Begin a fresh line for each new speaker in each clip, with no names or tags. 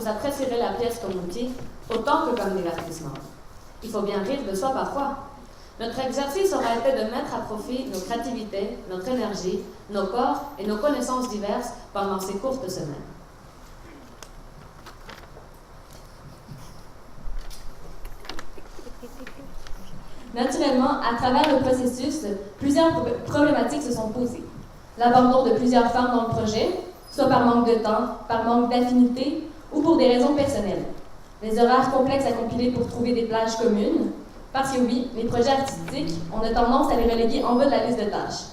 s'apprécierait la pièce comme outil, autant que comme divertissement. Il faut bien rire de soi parfois. Notre exercice aura été de mettre à profit nos créativités, notre énergie, nos corps et nos connaissances diverses pendant ces courtes semaines. Naturellement, à travers le processus, plusieurs problématiques se sont posées. L'abandon de plusieurs femmes dans le projet, soit par manque de temps, par manque d'affinité ou pour des raisons personnelles. Les horaires complexes à compiler pour trouver des plages communes, parce que oui, les projets artistiques, on a tendance à les reléguer en bas de la liste de tâches.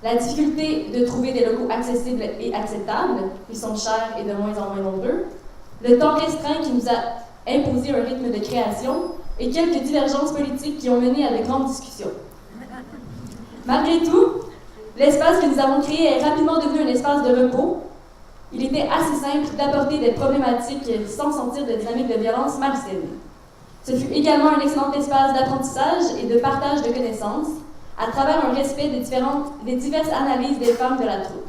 La difficulté de trouver des locaux accessibles et acceptables, qui sont chers et de moins en moins nombreux, le temps restreint qui nous a imposé un rythme de création et quelques divergences politiques qui ont mené à de grandes discussions. Malgré tout, l'espace que nous avons créé est rapidement devenu un espace de repos. Il était assez simple d'aborder des problématiques sans sentir de dynamique de violence malsaine. Ce fut également un excellent espace d'apprentissage et de partage de connaissances à travers un respect des diverses analyses des femmes de la troupe.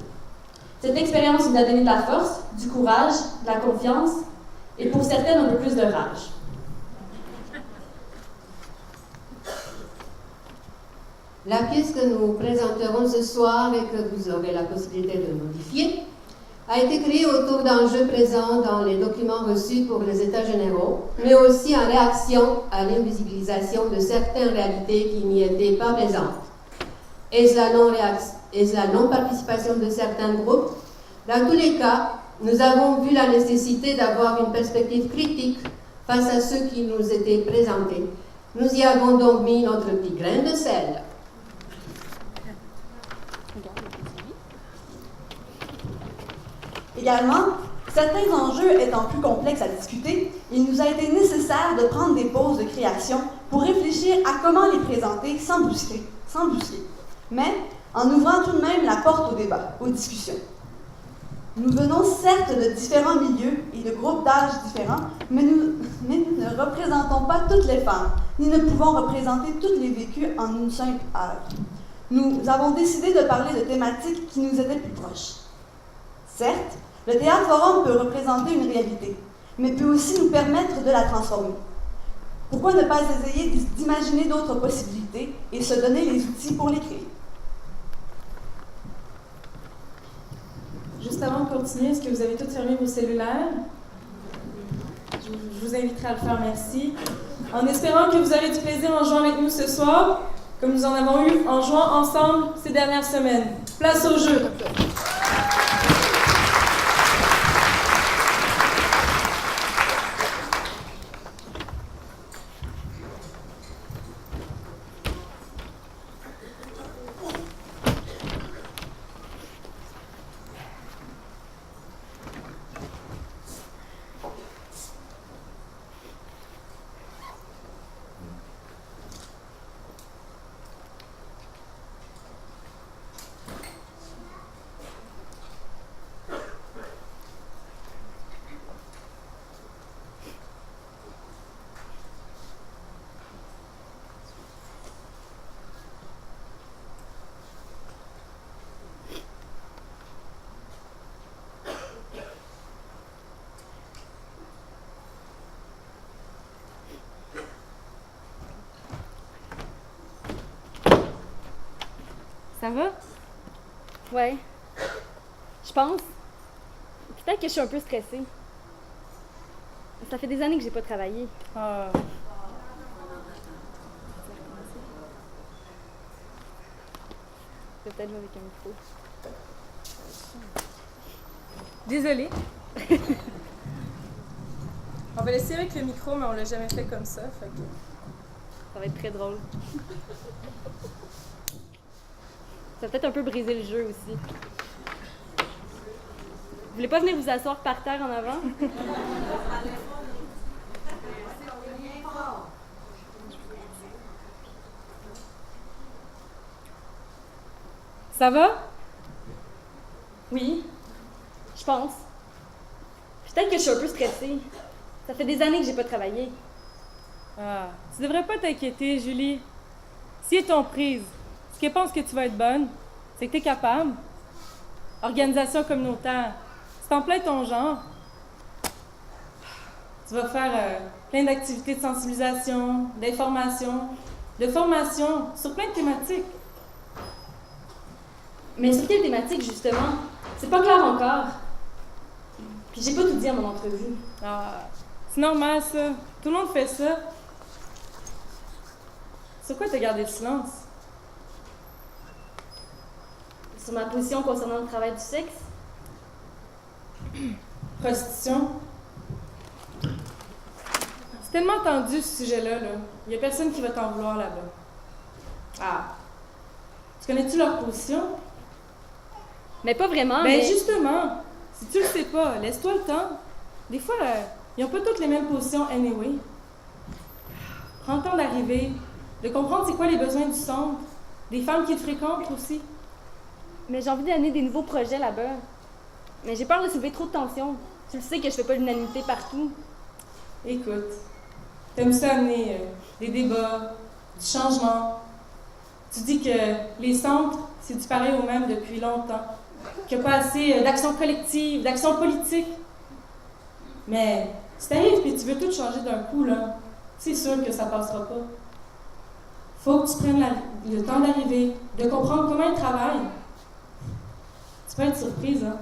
Cette expérience nous a donné de la force, du courage, de la confiance et pour certaines un peu plus de rage.
La pièce que nous présenterons ce soir et que vous aurez la possibilité de modifier a été créée autour d'enjeux présents dans les documents reçus pour les États généraux, mais aussi en réaction à l'invisibilisation de certaines réalités qui n'y étaient pas présentes. Est-ce la non-participation de certains groupes? Dans tous les cas, nous avons vu la nécessité d'avoir une perspective critique face à ce qui nous était présenté. Nous y avons donc mis notre petit grain de sel.
Également, certains enjeux étant plus complexes à discuter, il nous a été nécessaire de prendre des pauses de création pour réfléchir à comment les présenter sans brusquer, mais en ouvrant tout de même la porte au débat, aux discussions. Nous venons certes de différents milieux et de groupes d'âge différents, mais nous ne représentons pas toutes les femmes, ni ne pouvons représenter tous les vécus en une simple heure. Nous avons décidé de parler de thématiques qui nous étaient plus proches. Certes, le Théâtre Forum peut représenter une réalité, mais peut aussi nous permettre de la transformer. Pourquoi ne pas essayer d'imaginer d'autres possibilités et se donner les outils pour les créer?
Juste avant de continuer, est-ce que vous avez tous fermé vos cellulaires? Je vous inviterai à le faire, merci. En espérant que vous aurez du plaisir en jouant avec nous ce soir, comme nous en avons eu en jouant ensemble ces dernières semaines. Place au jeu!
Ça va? Ouais. Je pense. Peut-être que je suis un peu stressée. Ça fait des années que j'ai pas travaillé. Je vais peut-être jouer avec un micro.
Désolée. On va laisser avec le micro, mais on l'a jamais fait comme ça. Fait que...
Ça va être très drôle. Ça va peut-être un peu briser le jeu aussi. Vous voulez pas venir vous asseoir par terre en avant?
Ça va?
Oui, je pense. Peut-être que je suis un peu stressée. Ça fait des années que j'ai pas travaillé.
Ah, tu devrais pas t'inquiéter, Julie. Si elles t'ont prise, ce qu'elles pensent que tu vas être bonne, c'est que t'es capable. Organisation communautaire, c'est en plein ton genre. Tu vas faire plein d'activités de sensibilisation, d'information, de formation sur plein de thématiques.
Mais sur quelle thématique, justement? C'est pas clair encore. Puis j'ai pas tout dit à mon entrevue.
Ah, c'est normal, ça. Tout le monde fait ça. Sur quoi t'as gardé le silence?
Sur ma position concernant le travail du sexe?
Prostitution. C'est tellement tendu, ce sujet-là. Là. Il n'y a personne qui va t'en vouloir là-bas. Ah. Tu connais-tu leur position?
Mais pas vraiment,
Ben
mais...
justement, si tu le sais pas, laisse-toi le temps. Des fois, ils n'ont pas toutes les mêmes positions anyway. Prends le temps d'arriver, de comprendre c'est quoi les besoins du centre, des femmes qui te fréquentent aussi.
Mais j'ai envie d'amener des nouveaux projets là-bas. Mais j'ai peur de soulever trop de tensions. Tu le sais que je fais pas l'unanimité partout.
Écoute, t'aimes ça amener des débats, du changement. Tu dis que les centres, c'est du pareil au même depuis longtemps. Qu'il n'y a pas assez d'action collective, d'action politique. Mais si t'arrives et tu veux tout changer d'un coup, là, c'est sûr que ça passera pas. Faut que tu prennes le temps d'arriver, de comprendre comment ils travaillent. Tu peux être surprise, hein?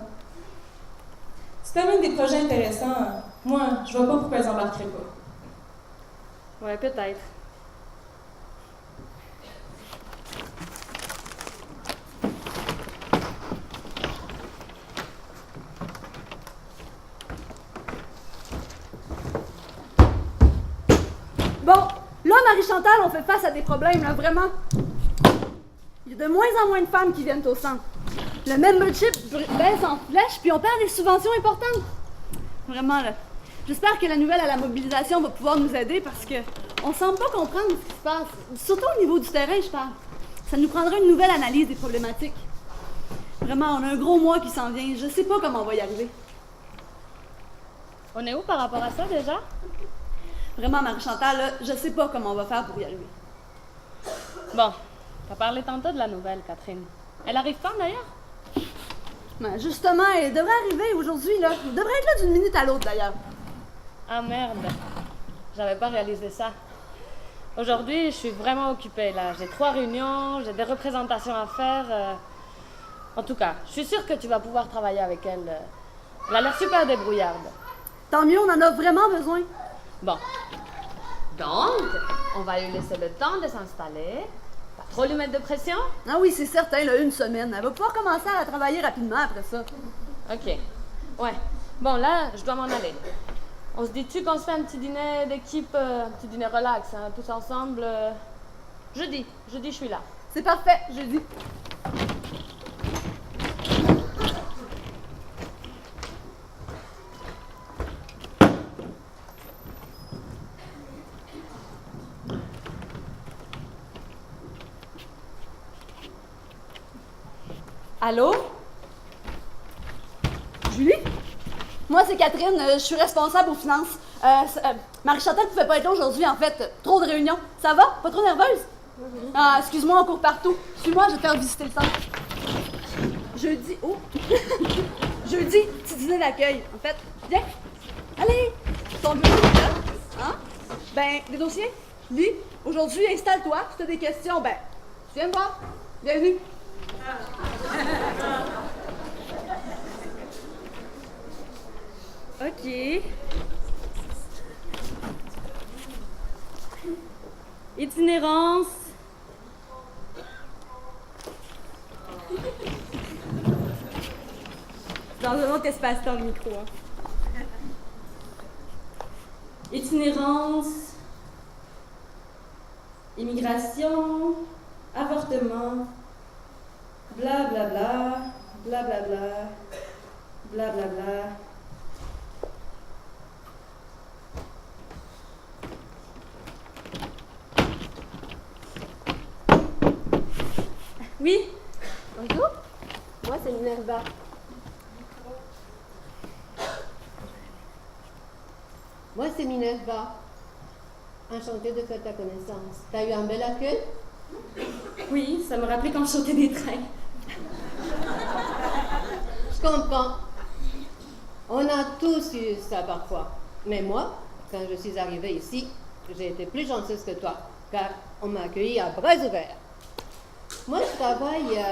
Si t'amènes des projets intéressants, moi, je vois pas pourquoi ils embarqueraient pas.
Ouais, peut-être.
Bon, là, Marie-Chantal, on fait face à des problèmes, là, vraiment. Il y a de moins en moins de femmes qui viennent au centre. Le membership baisse en flèche, puis on perd des subventions importantes. Vraiment, là. J'espère que la nouvelle à la mobilisation va pouvoir nous aider parce que on semble pas comprendre ce qui se passe. Surtout au niveau du terrain, je parle. Ça nous prendra une nouvelle analyse des problématiques. Vraiment, on a un gros mois qui s'en vient. Je sais pas comment on va y arriver.
On est où par rapport à ça, déjà?
Vraiment, Marie-Chantal, là, je sais pas comment on va faire pour y arriver.
Bon, t'as parlé tantôt de la nouvelle, Catherine. Elle arrive quand, d'ailleurs?
Ben, justement, elle devrait arriver aujourd'hui, là. Elle devrait être là d'une minute à l'autre, d'ailleurs.
Ah merde, j'avais pas réalisé ça. Aujourd'hui, je suis vraiment occupée, là. J'ai 3 réunions, j'ai des représentations à faire. En tout cas, je suis sûre que tu vas pouvoir travailler avec elle. Elle a l'air super débrouillarde.
Tant mieux, on en a vraiment besoin.
Bon. Donc, on va lui laisser le temps de s'installer. Pas trop lui mettre de pression?
Ah oui, c'est certain, là, une semaine. Elle va pouvoir commencer à travailler rapidement après ça.
OK. Ouais. Bon, là, je dois m'en aller. On se dit-tu qu'on se fait un petit dîner d'équipe, un petit dîner relax, hein, tous ensemble? Jeudi, je suis là.
C'est parfait, jeudi.
Allô?
Julie? Moi, c'est Catherine. Je suis responsable aux finances. Marie-Chantal pouvait pas être là aujourd'hui, en fait. Trop de réunions. Ça va? Pas trop nerveuse? Ah, excuse-moi, on court partout. Suis-moi, je vais te faire visiter le centre. Jeudi... Oh! Jeudi, petit dîner d'accueil. En fait, viens. Allez! Ton bureau est là. Hein? Ben, des dossiers? Lis. Aujourd'hui, installe-toi. Si tu as des questions, ben, tu viens me voir. Bienvenue.
OK. Itinérance. Dans un autre espace-temps, le micro. Hein.
Itinérance, immigration, avortement, blablabla, blablabla, blablabla.
Oui?
Bonjour, moi c'est Minerva. Moi c'est Minerva. Enchantée de faire ta connaissance. T'as eu un bel accueil?
Oui, ça me rappelait quand je sautais des trains.
Je comprends. On a tous eu ça parfois. Mais moi, quand je suis arrivée ici, j'ai été plus chanceuse que toi, car on m'a accueillie à bras ouverts. Moi, je travaille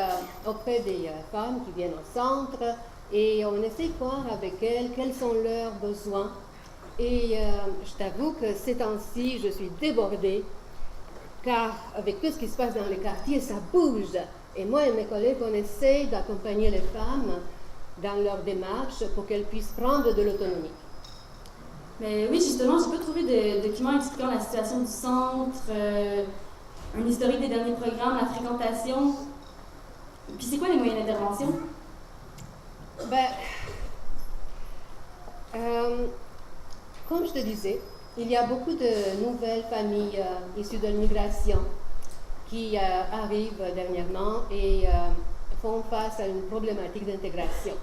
auprès des femmes qui viennent au centre et on essaie de voir avec elles quels sont leurs besoins. Et je t'avoue que ces temps-ci, je suis débordée, car avec tout ce qui se passe dans les quartiers, ça bouge. Et moi et mes collègues, on essaie d'accompagner les femmes dans leur démarche pour qu'elles puissent prendre de l'autonomie.
Mais oui, justement, j'ai pas trouvé de documents expliquant la situation du centre, un historique des derniers programmes, la fréquentation. Puis c'est quoi les moyens d'intervention?
Comme je te disais, il y a beaucoup de nouvelles familles issues de l'immigration qui arrivent dernièrement et font face à une problématique d'intégration.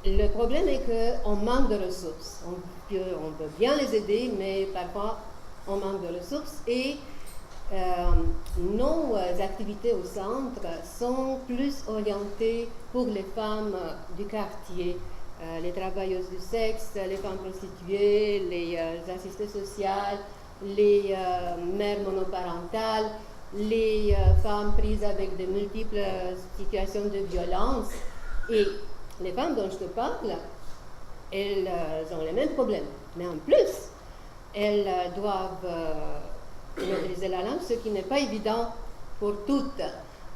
Le problème est qu'on manque de ressources. On veut bien les aider, mais parfois on manque de ressources et nos activités au centre sont plus orientées pour les femmes du quartier, les travailleuses du sexe, les femmes prostituées, les assistées sociales, les mères monoparentales, les femmes prises avec de multiples situations de violence. Et les femmes dont je te parle, elles ont les mêmes problèmes. Mais en plus, elles doivent maîtriser la langue, ce qui n'est pas évident pour toutes,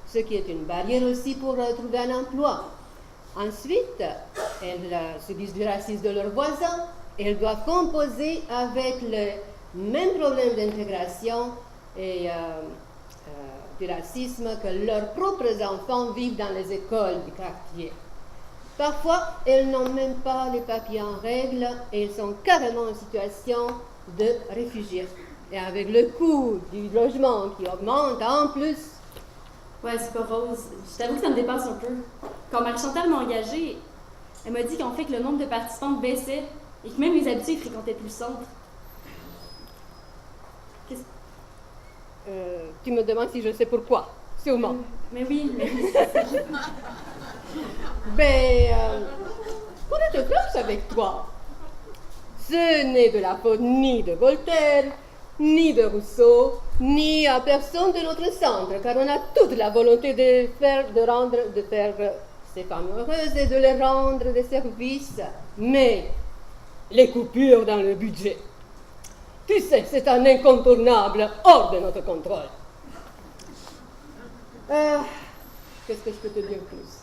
ce qui est une barrière aussi pour trouver un emploi. Ensuite, elles subissent du racisme de leurs voisins, elles doivent composer avec le même problème d'intégration et du racisme que leurs propres enfants vivent dans les écoles du quartier. Parfois, elles n'ont même pas les papiers en règle et elles sont carrément en situation de réfugiés. Et avec le coût du logement qui augmente en plus.
Ouais, c'est pas Rose. Je t'avoue que ça me dépasse un peu. Quand Marie-Chantal m'a engagée, elle m'a dit qu'en fait que le nombre de participantes baissait et que même les habitués ne fréquentaient plus le centre.
Tu me demandes si je sais pourquoi, sûrement.
Mais oui, mais...
Pour être franche avec toi, ce n'est de la faute ni de Voltaire, ni de Rousseau, ni à personne de notre centre, car on a toute la volonté de faire ces femmes heureuses et de les rendre des services. Mais les coupures dans le budget, tu sais, c'est un incontournable hors de notre contrôle. Qu'est-ce que je peux te dire plus?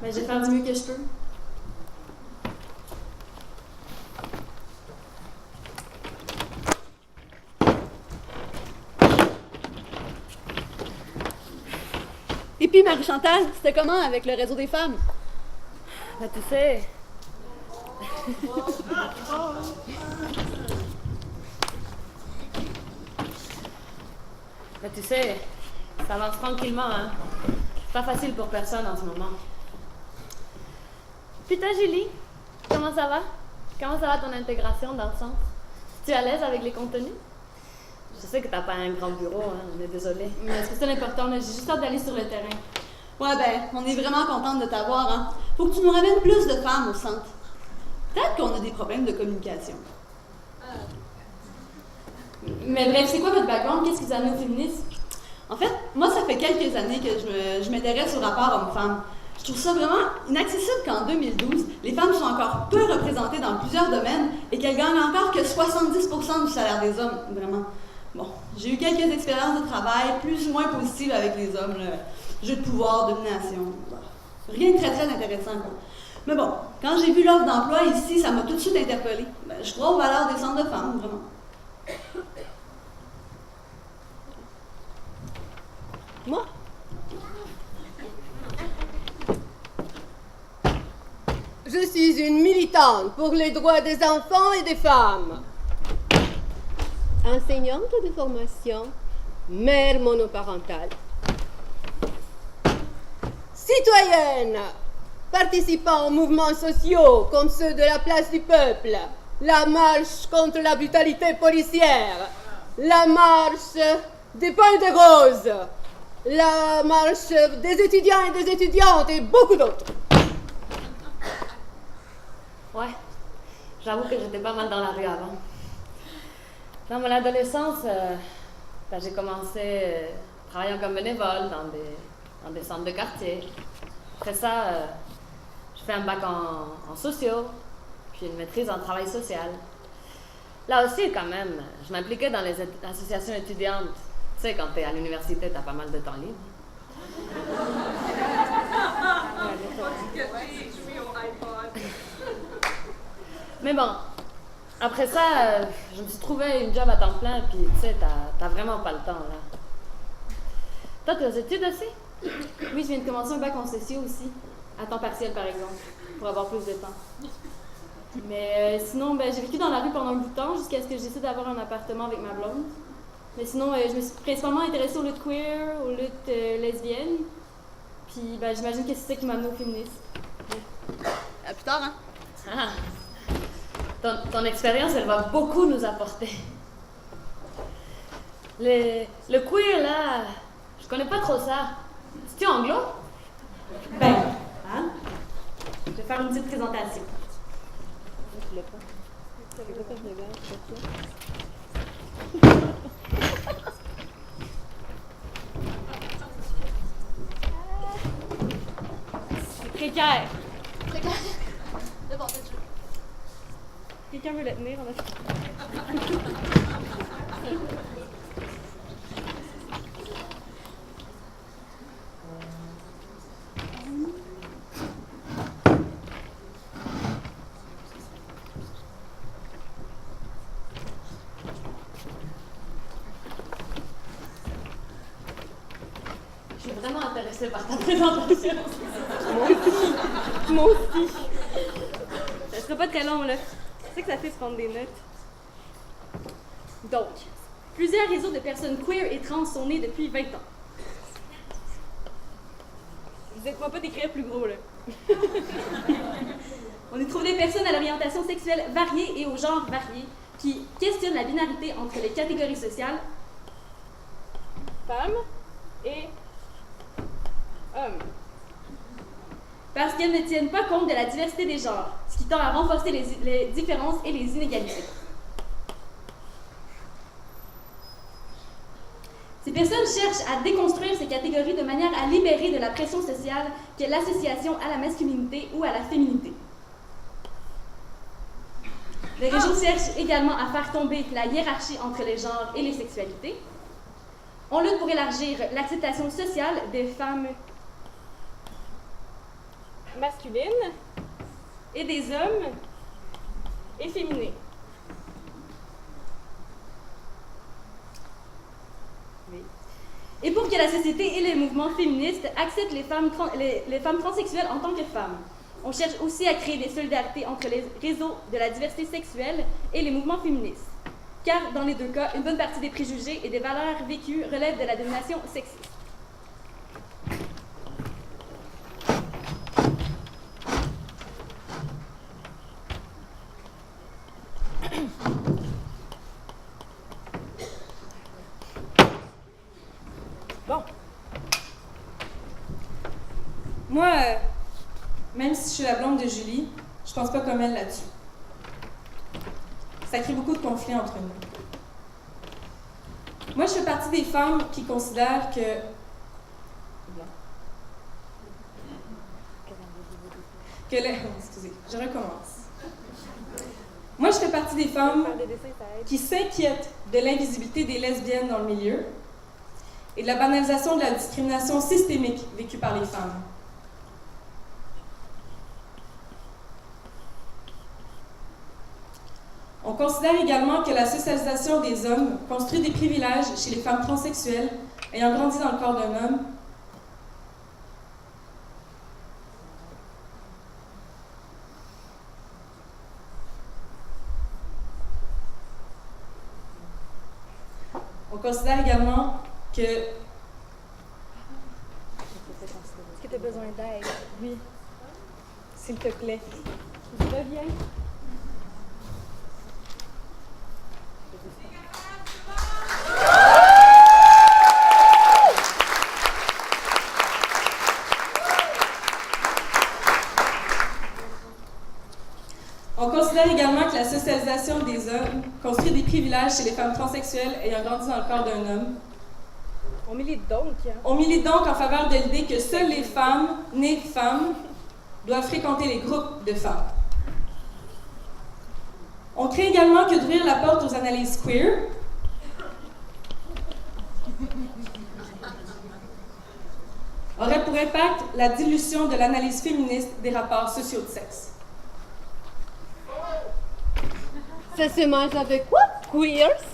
Mais je vais faire du mieux que je peux.
Et puis, Marie-Chantal, c'était comment avec le réseau des femmes?
Tu sais... tu sais, ça avance tranquillement, hein. Pas facile pour personne en ce moment. Puis toi, Julie, comment ça va? Comment ça va ton intégration dans le centre? Tu es à l'aise avec les contenus? Je sais que t'as pas un grand bureau, hein, on est désolé.
Mais c'est ça l'important, là. J'ai juste hâte d'aller sur le terrain.
Ouais, on est vraiment contente de t'avoir, hein. Faut que tu nous ramènes plus de femmes au centre. Peut-être qu'on a des problèmes de communication.
Mais bref, c'est quoi votre background? Qu'est-ce qui vous amène au féminisme?
En fait, moi, ça fait quelques années que je m'intéresse au rapport homme-femme. Je trouve ça vraiment inaccessible qu'en 2012, les femmes sont encore peu représentées dans plusieurs domaines et qu'elles gagnent encore que 70% du salaire des hommes, vraiment. Bon, j'ai eu quelques expériences de travail plus ou moins positives avec les hommes, jeu de pouvoir, domination. Rien de très très intéressant, quoi. Mais bon, quand j'ai vu l'offre d'emploi ici, ça m'a tout de suite interpellée. Je crois aux valeurs des centres de femmes, vraiment.
Moi? Je suis une militante pour les droits des enfants et des femmes. Enseignante de formation, mère monoparentale. Citoyenne, participant aux mouvements sociaux comme ceux de la place du peuple, la marche contre la brutalité policière, la marche des points de rose, la marche des étudiants et des étudiantes et beaucoup d'autres.
Ouais. J'avoue que j'étais pas mal dans la rue avant. Dans mon adolescence, j'ai commencé travaillant comme bénévole dans des centres de quartier. Après ça, je fais un bac en sociaux, puis une maîtrise en travail social. Là aussi, quand même, je m'impliquais dans les associations étudiantes. Tu sais, quand t'es à l'université, t'as pas mal de temps libre. Mais bon, après ça, je me suis trouvé une job à temps plein, puis tu sais, t'as vraiment pas le temps, là. Toi, tes études aussi?
Oui, je viens de commencer un bac en sociaux aussi, à temps partiel par exemple, pour avoir plus de temps. Mais sinon, j'ai vécu dans la rue pendant un bout de temps, jusqu'à ce que je décide d'avoir un appartement avec ma blonde. Mais sinon, je me suis principalement intéressée aux luttes queer, aux luttes lesbiennes. Puis j'imagine que c'est ça qui m'a amenée au féminisme.
À plus tard, hein?
Ah. Ton expérience, elle va beaucoup nous apporter. Le queer, là, je connais pas trop ça. C'est-tu anglo?
Je vais faire une petite présentation. C'est précaire.
Précaire. C'est bon, c'est sûr.
Quelqu'un veut le tenir?
Je suis vraiment intéressée par ta présentation.
Moi aussi. Ça sera pas très long, là. C'est ça que ça fait de prendre des notes. Donc, plusieurs réseaux de personnes queer et trans sont nés depuis 20 ans. Vous êtes-moi pas d'écrire plus gros, là. On y trouve des personnes à l'orientation sexuelle variée et au genre varié qui questionnent la binarité entre les catégories sociales femmes et hommes. Parce qu'elles ne tiennent pas compte de la diversité des genres, ce qui tend à renforcer les différences et les inégalités. Ces personnes cherchent à déconstruire ces catégories de manière à libérer de la pression sociale qu'est l'association à la masculinité ou à la féminité. Les réseaux cherchent également à faire tomber la hiérarchie entre les genres et les sexualités. On lutte pour élargir l'acceptation sociale des femmes masculines et des hommes efféminés. Oui. Et pour que la société et les mouvements féministes acceptent les femmes transsexuelles en tant que femmes. On cherche aussi à créer des solidarités entre les réseaux de la diversité sexuelle et les mouvements féministes. Car dans les deux cas, une bonne partie des préjugés et des valeurs vécues relèvent de la domination sexiste.
Bon. Moi, même si je suis la blonde de Julie, je pense pas comme elle là-dessus. Ça crée beaucoup de conflits entre nous. Moi, je fais partie des femmes qui considèrent que... Excusez, je recommence. Moi, je fais partie des femmes qui s'inquiètent de l'invisibilité des lesbiennes dans le milieu et de la banalisation de la discrimination systémique vécue par les femmes. On considère également que la socialisation des hommes construit des privilèges chez les femmes transsexuelles ayant grandi dans le corps d'un homme. On considère également que... Est-ce
que tu as besoin d'aide? Oui. S'il te plaît. Reviens.
On considère également que la socialisation des hommes construit des privilèges chez les femmes transsexuelles ayant grandi dans le corps d'un homme.
On milite donc.
On milite donc en faveur de l'idée que seules les femmes nées femmes doivent fréquenter les groupes de femmes. On craint également que d'ouvrir la porte aux analyses queer aurait pour impact la dilution de l'analyse féministe des rapports sociaux de sexe.
Ça se mange avec quoi?
Queers.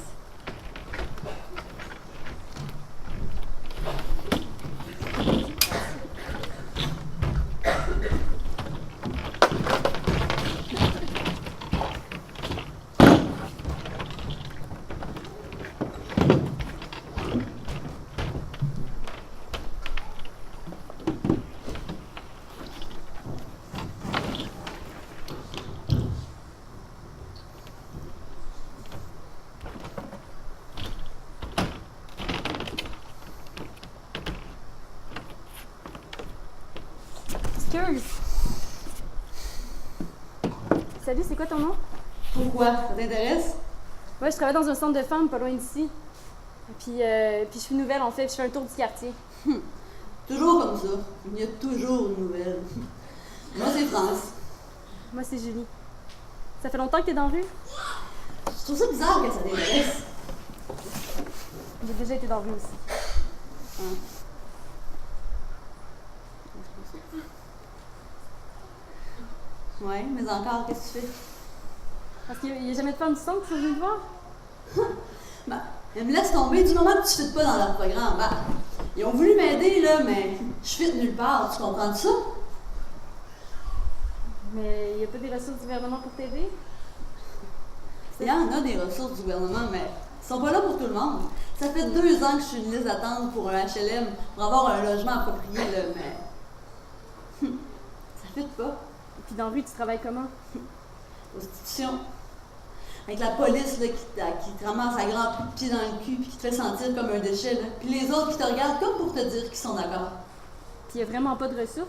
Salut, c'est quoi ton nom?
Pourquoi? Ça t'intéresse?
Ouais, je travaille dans un centre de femmes pas loin d'ici. Puis je suis nouvelle en fait, puis je fais un tour du quartier.
Toujours comme ça. Il y a toujours une nouvelle. Moi, c'est France.
Moi, c'est Julie. Ça fait longtemps que t'es dans la rue?
Je trouve ça bizarre que ça t'intéresse.
J'ai déjà été dans la rue aussi.
Hein? Ouais, mais encore, qu'est-ce que tu fais?
Parce qu'il n'y a jamais de femmes du centre qui sont venues te voir?
Ben, elle me laisse tomber du moment que tu ne fites pas dans leur programme. Ben, ils ont voulu m'aider, là, mais je fitte nulle part. Tu comprends ça?
Mais il n'y a pas des ressources du gouvernement pour t'aider?
Il y en a des ressources du gouvernement, mais ils sont pas là pour tout le monde. Ça fait 2 ans que je suis une liste d'attente pour un HLM, pour avoir un logement approprié, là, mais ça fit pas.
Puis dans la rue, tu travailles comment?
Prostitution. Avec la police là, qui te ramasse à grands coups de pied dans le cul puis qui te fait sentir comme un déchet. Là. Puis les autres qui te regardent comme pour te dire qu'ils sont d'accord.
Puis il n'y a vraiment pas de ressources?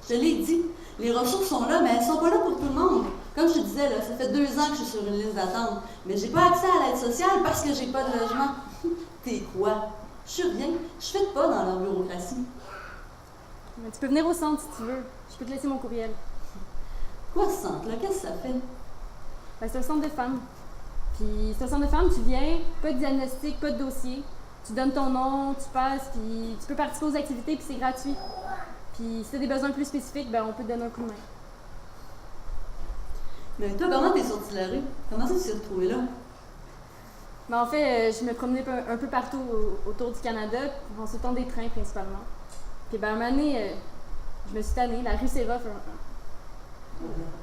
Je te l'ai dit, les ressources sont là, mais elles sont pas là pour tout le monde. Comme je te disais, là, ça fait 2 ans que je suis sur une liste d'attente. Mais j'ai pas accès à l'aide sociale parce que j'ai pas de logement. T'es quoi? Je suis rien. Je fais pas dans leur bureaucratie.
Mais tu peux venir au centre si tu veux. Je peux te laisser mon courriel.
Quoi ce centre-là? Qu'est-ce que ça fait?
Ben, c'est un centre de femmes. Puis c'est un centre de femmes, tu viens, pas de diagnostic, pas de dossier. Tu donnes ton nom, tu passes, puis tu peux participer aux activités, puis c'est gratuit. Puis si tu as des besoins plus spécifiques, ben on peut te donner un coup de main.
Mais toi, comment t'es sortie de la rue? Comment ça tu t'es retrouvée là?
Mais en fait, je me promenais un peu partout autour du Canada, en sautant des trains principalement. Puis ben, un moment donné, je me suis tannée, la rue c'est rough.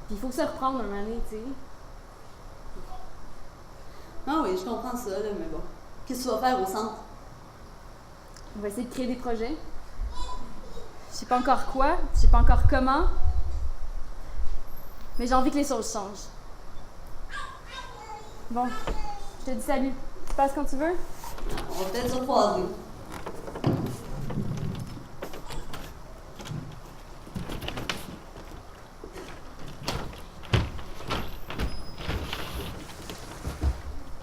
Puis il faut se reprendre un moment donné, tu sais.
Ah oui, je comprends ça, là, mais bon. Qu'est-ce que tu vas faire au centre?
On va essayer de créer des projets. Je sais pas encore quoi, je sais pas encore comment, mais j'ai envie que les choses changent. Bon, je te dis salut. Tu passes quand tu veux?
On va peut-être se croiser.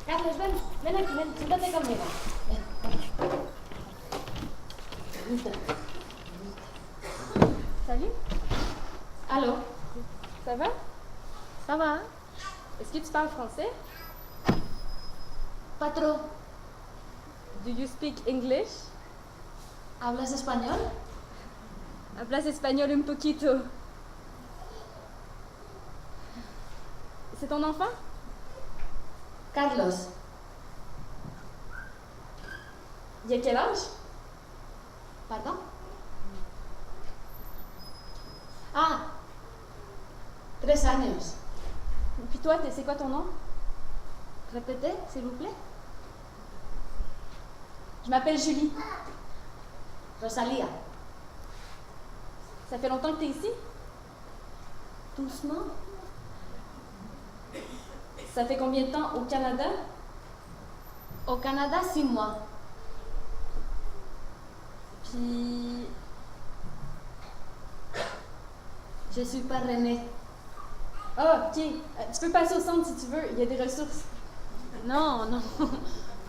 Carlos, ven aquí, ven, siéntate conmigo.
Salut,
Allô?
ça va?
Ça va?
Est-ce que tu parles français?
Pas trop.
Do you speak English?
¿Hablas español?
Hablas espagnol un poquito. C'est ton enfant?
Carlos.
Il a quel âge?
Pardon? Ah, 3 años.
Puis toi, c'est quoi ton nom?
Répétez, s'il vous plaît.
Je m'appelle Julie.
Rosalia.
Ça fait longtemps que t'es ici?
Doucement.
Ça fait combien de temps au Canada?
Au Canada, 6 mois.
Puis...
Je suis parrainée.
Ah, ok. Tu peux passer au centre si tu veux, il y a des ressources.
Non, non,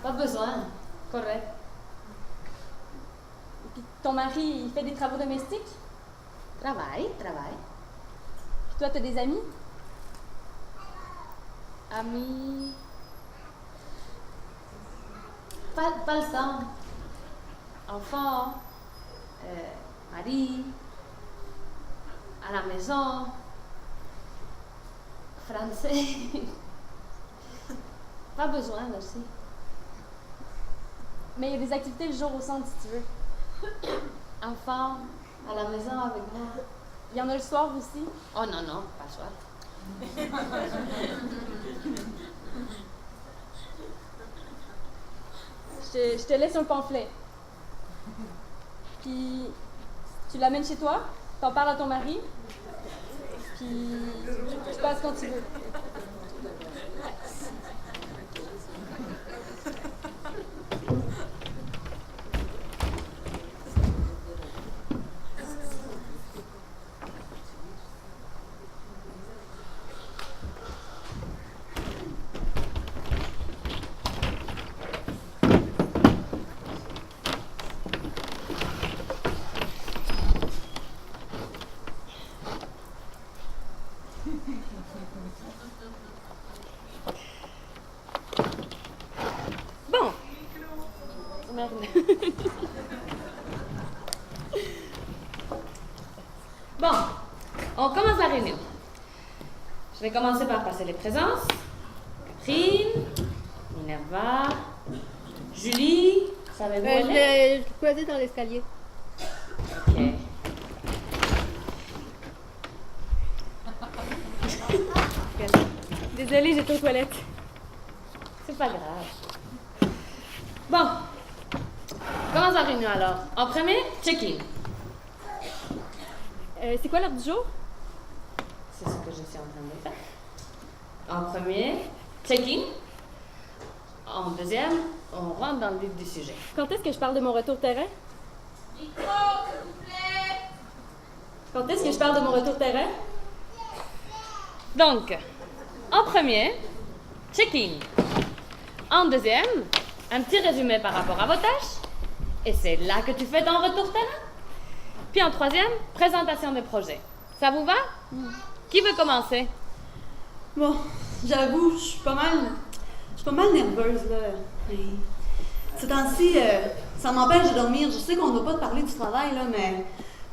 pas besoin. Correct.
Puis ton mari, il fait des travaux domestiques?
Travail.
Puis toi, t'as des amis?
Amis. Pas le temps. Enfants. Mari. À la maison. Français. Pas besoin, merci.
Mais il y a des activités le jour au centre si tu veux.
Enfants. À la maison avec moi.
Il y en a le soir aussi.
Oh non, non, pas le soir.
Je te laisse un pamphlet. Puis tu l'amènes chez toi, t'en parles à ton mari, puis tu passes quand tu veux.
Bon. Merde. Bon, on commence la réunion. Je vais commencer par passer les présences. Catherine, Minerva, Julie, savez-vous où elle est?
Je croisais dans l'escalier.
Ok.
Désolée, j'étais aux toilettes.
C'est pas grave. Bon, commence la réunion alors. En premier, check-in.
C'est quoi l'heure du jour?
C'est ce que je suis en train de faire. En premier, check-in. En deuxième, on rentre dans le vif du sujet.
Quand est-ce que je parle de mon retour terrain?
Micro, s'il vous plaît.
Quand est-ce que je parle de mon retour terrain?
Donc, en premier, check-in. En deuxième, un petit résumé par rapport à vos tâches. Et c'est là que tu fais ton retour terrain. Puis en troisième, présentation de projet. Ça vous va? Qui veut commencer?
Bon, j'avoue, je suis pas mal nerveuse, là. Et ces temps-ci, ça m'empêche de dormir. Je sais qu'on ne doit pas te parler du travail, là, mais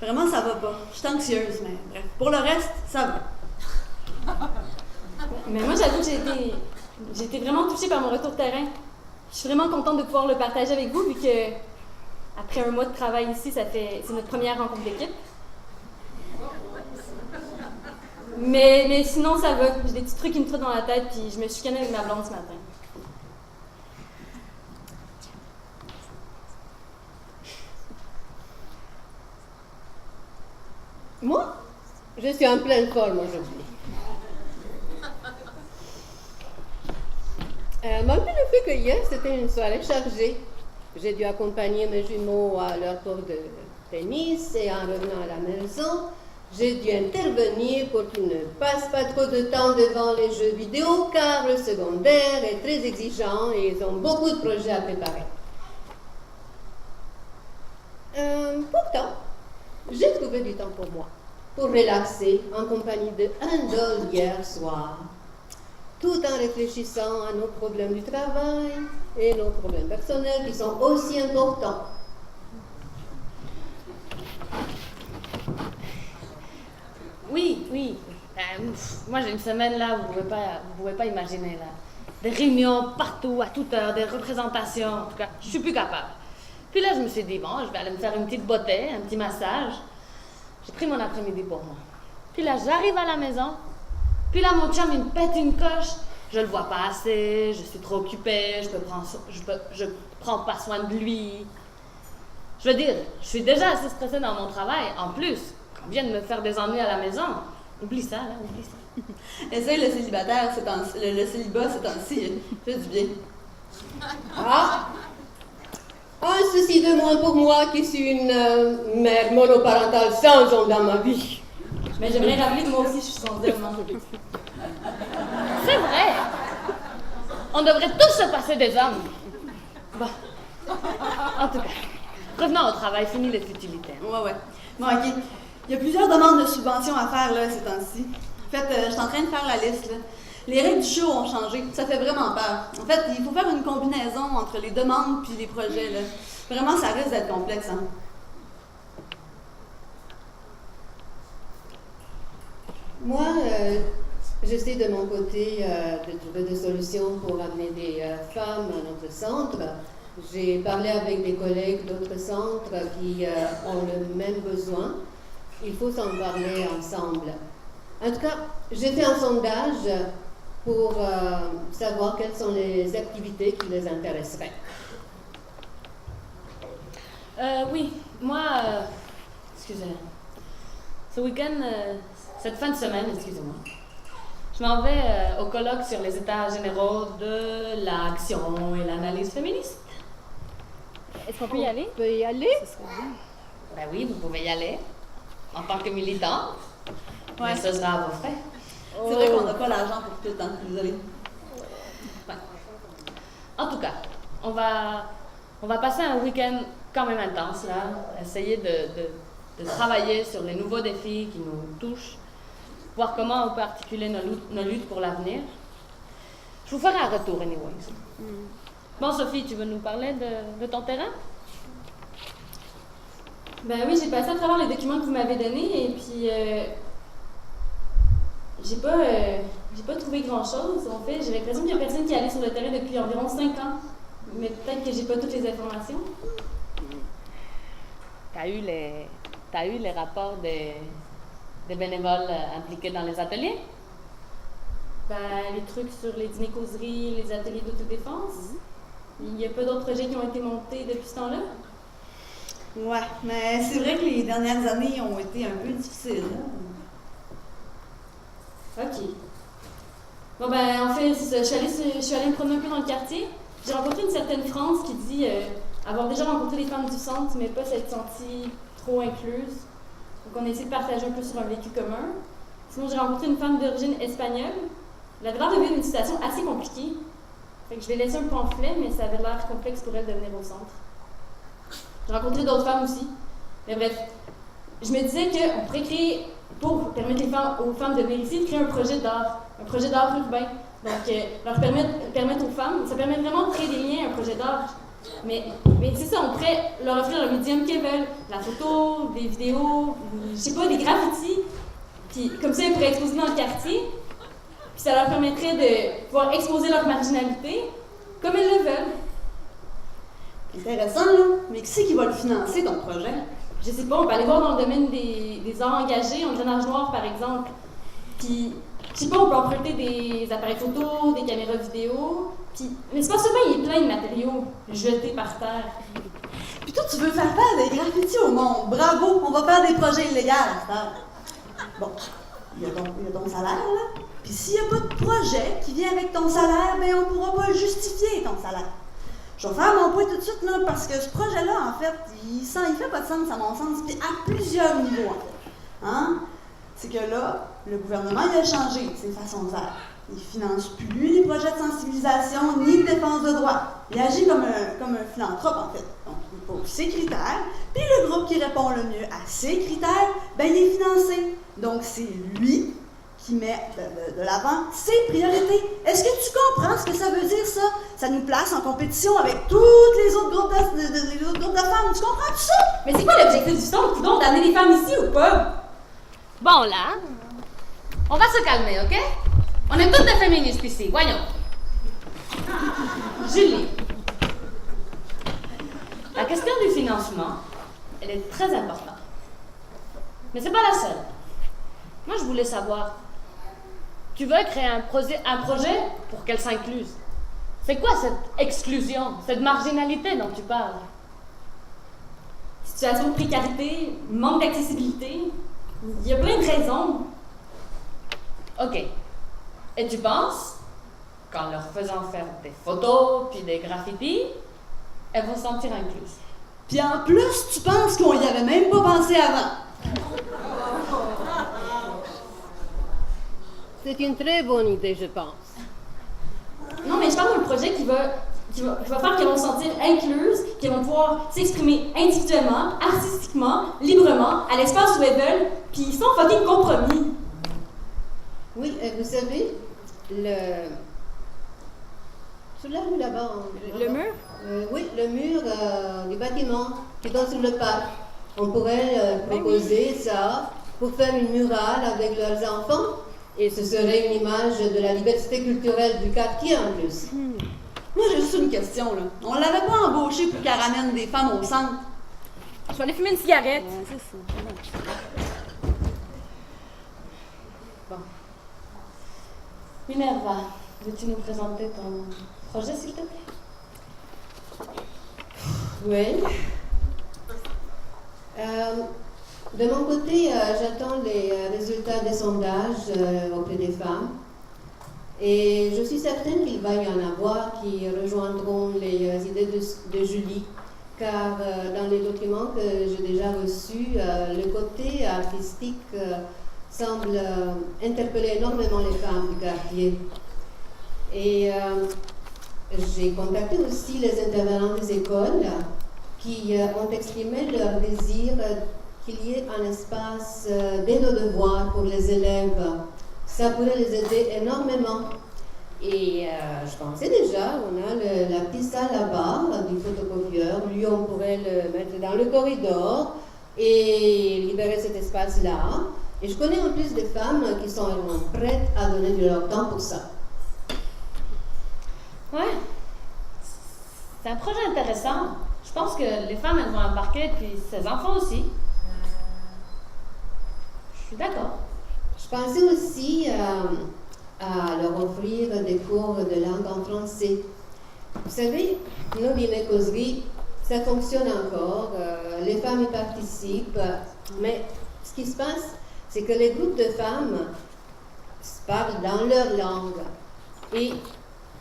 vraiment, ça va pas. Je suis anxieuse, mais bref. Pour le reste, ça va.
Mais moi, j'avoue que j'ai été vraiment touchée par mon retour terrain. Je suis vraiment contente de pouvoir le partager avec vous, vu que après un mois de travail ici, c'est notre première rencontre d'équipe. Mais sinon, ça va. J'ai des petits trucs qui me trottent dans la tête, puis je me suis chicanée avec ma blonde ce matin.
Moi, je suis en pleine forme aujourd'hui. Malgré le fait que hier, c'était une soirée chargée, j'ai dû accompagner mes jumeaux à leur cours de tennis et en revenant à la maison, j'ai dû intervenir pour qu'ils ne passent pas trop de temps devant les jeux vidéo car le secondaire est très exigeant et ils ont beaucoup de projets à préparer. Pourtant, j'ai trouvé du temps pour moi, pour relaxer en compagnie de Handel hier soir, tout en réfléchissant à nos problèmes du travail et nos problèmes personnels qui sont aussi importants.
Oui. Moi, j'ai une semaine là, vous pouvez pas imaginer là. Des réunions partout, à toute heure, des représentations. En tout cas, je suis plus capable. Puis là, je me suis dit, bon, je vais aller me faire une petite beauté, un petit massage. J'ai pris mon après-midi pour moi. Puis là, j'arrive à la maison. Puis là, mon chum, il me pète une coche. Je le vois pas assez, je suis trop occupée, je prends pas soin de lui. Je veux dire, je suis déjà assez stressée dans mon travail. En plus, on vient de me faire des ennuis à la maison. Oublie ça, là, oublie ça.
Essaye le célibataire, le célibat, c'est ainsi, fait du bien.
Ah! Un souci de moins pour moi qui suis une mère monoparentale sans ondes dans ma vie.
Mais j'aimerais rappeler que moi aussi, je suis sans dire, non?
On devrait tous se passer des hommes. Bon. En tout cas, revenons au travail, fini les futilités.
Ouais. Bon, OK. Il y a plusieurs demandes de subventions à faire, là, ces temps-ci. En fait, je suis en train de faire la liste, là. Les règles du show ont changé. Ça fait vraiment peur. En fait, il faut faire une combinaison entre les demandes puis les projets, là. Vraiment, ça risque d'être complexe, hein.
Moi, j'essaie de mon côté de trouver des solutions pour amener des femmes à notre centre. J'ai parlé avec des collègues d'autres centres qui ont le même besoin. Il faut s'en parler ensemble. En tout cas, j'ai fait un sondage pour savoir quelles sont les activités qui les intéresseraient.
Oui, moi, excusez, ce week-end, cette fin de semaine, excusez-moi, je m'en vais au colloque sur les états généraux de l'action et l'analyse féministe.
Est-ce qu'on peut y aller?
On peut y aller?
Ben oui, vous pouvez y aller, en tant que militante, mais ce sera à vos frais.
C'est vrai qu'on n'a pas l'argent pour tout le temps, désolée.
Ouais. En tout cas, on va passer un week-end quand même intense, là, essayer de travailler sur les nouveaux défis qui nous touchent, voir comment on peut articuler nos luttes pour l'avenir. Je vous ferai un retour, anyways. Bon, Sophie, tu veux nous parler de ton terrain?
Ben oui, j'ai passé à travers les documents que vous m'avez donnés et puis j'ai pas trouvé grand-chose. En fait, j'ai l'impression qu'il y a personne qui est allé sur le terrain depuis environ 5 ans. Mais peut-être que j'ai pas toutes les informations.
T'as eu les rapports des bénévoles impliqués dans les ateliers?
Ben, les trucs sur les dîners-causeries, les ateliers d'autodéfense. Il n'y a pas d'autres projets qui ont été montés depuis ce temps-là?
Ouais, mais c'est vrai que les dernières années ont été un peu difficiles, là.
OK. Bon, ben, en fait, c'est ça. Je suis allée me promener un peu dans le quartier. J'ai rencontré une certaine France qui dit avoir déjà rencontré les femmes du centre, mais pas s'être sentie trop incluse. Donc, on a essayé de partager un peu sur un vécu commun. Sinon, j'ai rencontré une femme d'origine espagnole. Elle avait l'air de vivre une situation assez compliquée. Fait que je lui ai laissé un pamphlet, mais ça avait l'air complexe pour elle de venir au centre. J'ai rencontré d'autres femmes aussi. Mais bref, je me disais qu'on pourrait créer, pour permettre aux femmes de venir ici, de créer un projet d'art urbain. Donc, leur permettre aux femmes, ça permet vraiment de créer des liens, un projet d'art. Mais c'est ça, on pourrait leur offrir le médium qu'elles veulent, la photo, des vidéos, je sais pas, des graffitis. Puis comme ça, elles pourraient exposer dans le quartier. Puis ça leur permettrait de pouvoir exposer leur marginalité comme elles le veulent.
Intéressant, là. Mais qui c'est qui va le financer, ton projet?
Je sais pas, on peut aller voir dans le domaine des arts engagés, en drainage noir, par exemple. Puis, je sais pas, on peut emprunter des appareils photo, des caméras vidéo. Puis, mais c'est pas seulement, il est plein de matériaux jetés par terre.
Puis toi, tu veux faire des graffitis au monde. Bravo, on va faire des projets illégaux à cette heure. Bon, il y a ton salaire, là. Puis s'il n'y a pas de projet qui vient avec ton salaire, ben on pourra pas justifier ton salaire. Je vais faire mon point tout de suite, là, parce que ce projet-là, en fait, il fait pas de sens à mon sens, puis à plusieurs niveaux, en fait. Hein? C'est que là, le gouvernement, il a changé ses façons de faire. Il finance plus les projets de sensibilisation ni de défense de droits. Il agit comme un philanthrope, en fait. Donc, il pose ses critères, puis le groupe qui répond le mieux à ces critères, ben il est financé. Donc, c'est lui qui met de l'avant ses priorités. Est-ce que tu comprends ce que ça veut dire, ça? Ça nous place en compétition avec tous les autres groupes de femmes. Tu comprends tout ça?
Mais c'est quoi l'objectif du centre, donc, d'amener les femmes ici ou pas?
Bon, là, on va se calmer, OK? On est toutes des féministes ici, voyons. Julie, la question du financement, elle est très importante. Mais c'est pas la seule. Moi, je voulais savoir, tu veux créer un projet pour qu'elle s'incluse. C'est quoi cette exclusion, cette marginalité dont tu parles?
Situation de précarité, manque d'accessibilité, il y a plein de raisons.
OK. Et tu penses qu'en leur faisant faire des photos puis des graffitis, elles vont se sentir incluses?
Puis en plus, tu penses qu'on y avait même pas pensé avant.
C'est une très bonne idée, je pense.
Non, mais je je parle d'un projet qui va faire qu'elles vont se sentir incluses, qu'elles vont pouvoir s'exprimer individuellement, artistiquement, librement, à l'espace où elles veulent, puis sans fucking compromis.
Oui, vous savez, sur la rue là-bas.
Le mur?
Oui, le mur du bâtiment qui donne sur le parc. On pourrait proposer ça pour faire une murale avec leurs enfants. Et ce serait une image de la diversité culturelle du quartier en plus.
Moi, j'ai juste une question, là. On l'avait pas embauché pour qu'elle ramène des femmes au centre.
Je vais aller fumer une cigarette.
C'est ça. Bon.
Minerva, veux-tu nous présenter ton projet, s'il te plaît?
Oui. De mon côté, j'attends les résultats des sondages auprès des femmes. Et je suis certaine qu'il va y en avoir qui rejoindront les idées de Julie, car dans les documents que j'ai déjà reçus, le côté artistique semble interpeller énormément les femmes du quartier. Et j'ai contacté aussi les intervenants des écoles qui ont exprimé leur désir qu'il y ait un espace d'aide aux devoirs pour les élèves. Ça pourrait les aider énormément. Et je pensais déjà, on a la petite salle là-bas du photocopieur. Lui, on pourrait le mettre dans le corridor et libérer cet espace-là. Et je connais en plus des femmes qui sont vraiment prêtes à donner de leur temps pour ça.
Ouais, c'est un projet intéressant. Je pense que les femmes, elles vont embarquer, puis ses enfants aussi. Je suis d'accord.
Je pensais aussi à leur offrir des cours de langue en français. Vous savez, nos dîners-causeries, ça fonctionne encore. Les femmes y participent. Mais ce qui se passe, c'est que les groupes de femmes parlent dans leur langue. Et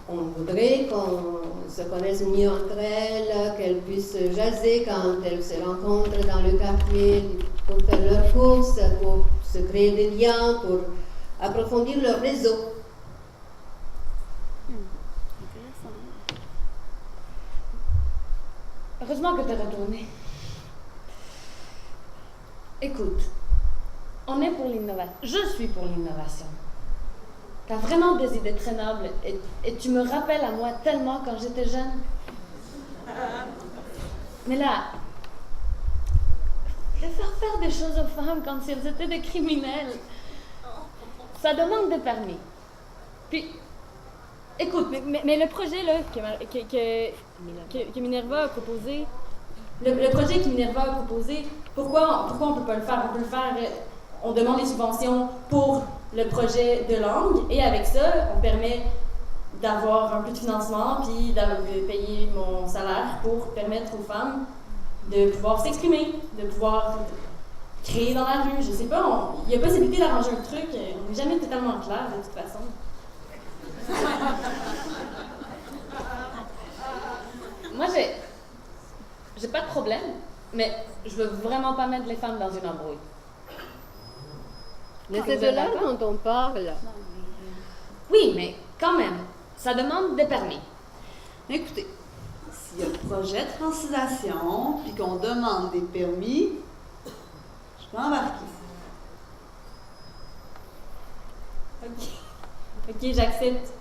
on voudrait qu'on se connaisse mieux entre elles, qu'elles puissent jaser quand elles se rencontrent dans le quartier pour faire leurs courses, pour se créer des liens, pour approfondir leur réseau.
Heureusement que tu es retournée. Écoute, on est pour l'innovation. Je suis pour l'innovation. Tu as vraiment des idées très nobles et tu me rappelles à moi tellement quand j'étais jeune. Mais là, de faire des choses aux femmes comme si elles étaient des criminels, ça demande des permis. Puis, écoute,
Mais le projet là, que Minerva a proposé,
Le projet que Minerva a proposé, pourquoi on ne peut pas le faire? On peut le faire, on demande des subventions pour le projet de langue et avec ça, on permet d'avoir un peu de financement puis de payer mon salaire pour permettre aux femmes de pouvoir s'exprimer, de pouvoir créer dans la rue. Je sais pas, il y a possibilité d'arranger un truc, on n'est jamais totalement clair de toute façon.
moi j'ai pas de problème, mais je veux vraiment pas mettre les femmes dans une embrouille.
Mais c'est de là dont on parle.
Oui, mais quand même, ça demande des permis.
Écoutez, s'il y a un projet de francisation, puis qu'on demande des permis, je peux embarquer.
Ok, j'accepte.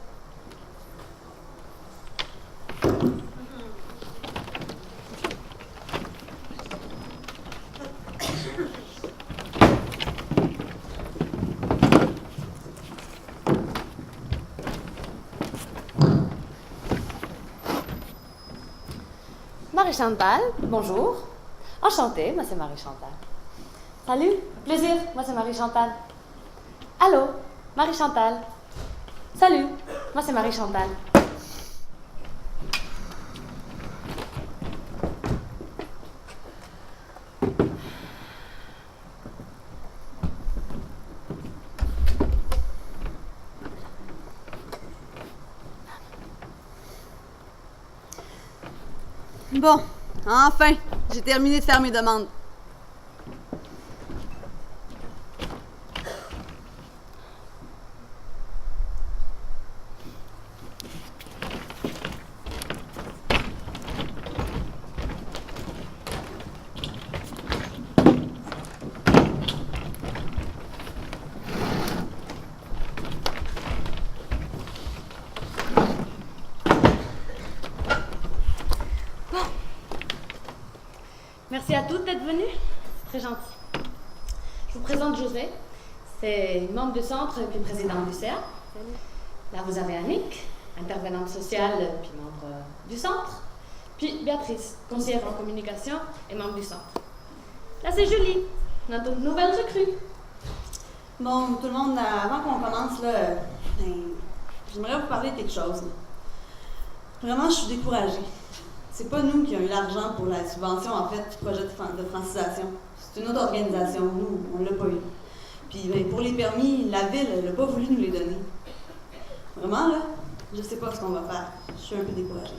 Marie-Chantal, bonjour. Enchantée, moi c'est Marie-Chantal. Salut, plaisir, moi c'est Marie-Chantal. Allô, Marie-Chantal. Salut, moi c'est Marie-Chantal.
Bon, enfin, j'ai terminé de faire mes demandes.
Merci à toutes d'être venues. C'est très gentil. Je vous présente José. C'est membre du centre puis présidente du CA. Là, vous avez Annick, intervenante sociale puis membre du centre. Puis Béatrice, conseillère en communication et membre du centre. Là, c'est Julie, notre nouvelle recrue.
Bon, tout le monde, avant qu'on commence, là, j'aimerais vous parler de quelque chose. Là. Vraiment, je suis découragée. C'est pas nous qui avons eu l'argent pour la subvention, en fait, du projet de francisation. C'est une autre organisation. Nous, on l'a pas eu. Puis, ben, pour les permis, la ville, elle n'a pas voulu nous les donner. Vraiment, là, je sais pas ce qu'on va faire. Je suis un peu découragée.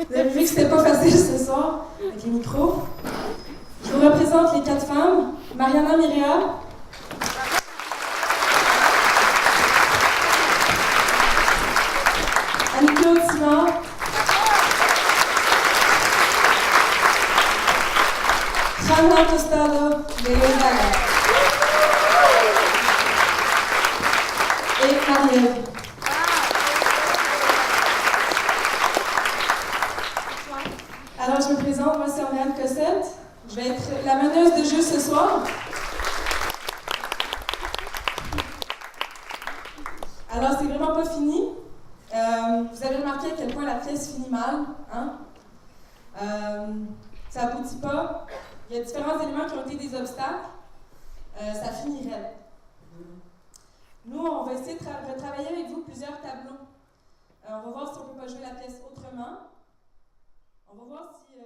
Vous avez vu que c'était pas facile ce soir, avec les micros. Je vous représente les 4 femmes. Mariana Mirea. Anne-Claude Simard. Rana Tostado de Gonzaga. Et Marie-Ève. Alors, je me présente, moi c'est Andréane Cossette. Je vais être la meneuse de jeu ce soir. Alors, c'est vraiment pas fini. Vous avez remarqué à quel point la pièce finit mal, hein? Ça aboutit pas. Il y a différents éléments qui ont été des obstacles. Ça finirait. Nous, on va essayer de retravailler avec vous plusieurs tableaux. On va voir si on peut pas jouer la pièce autrement. On va voir si